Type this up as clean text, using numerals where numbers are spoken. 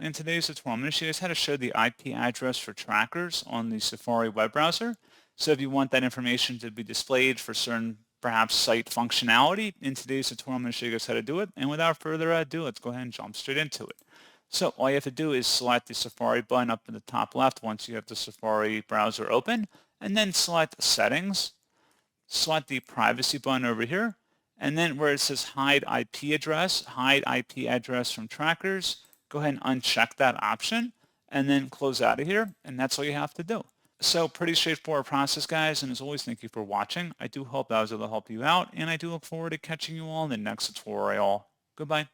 In today's tutorial, I'm going to show you guys how to show the IP address for trackers on the Safari web browser. So if you want that information to be displayed for certain, perhaps, site functionality, in today's tutorial, I'm going to show you guys how to do it. And without further ado, let's go ahead and jump straight into it. So all you have to do is select the Safari button up in the top left once you have the Safari browser open, and then select Settings, select the Privacy button over here, and then where it says hide IP address from trackers, go ahead and uncheck that option and then close out of here. And that's all you have to do. So pretty straightforward process, guys. And as always, thank you for watching. I do hope I was able to help you out, and I do look forward to catching you all in the next tutorial. Goodbye.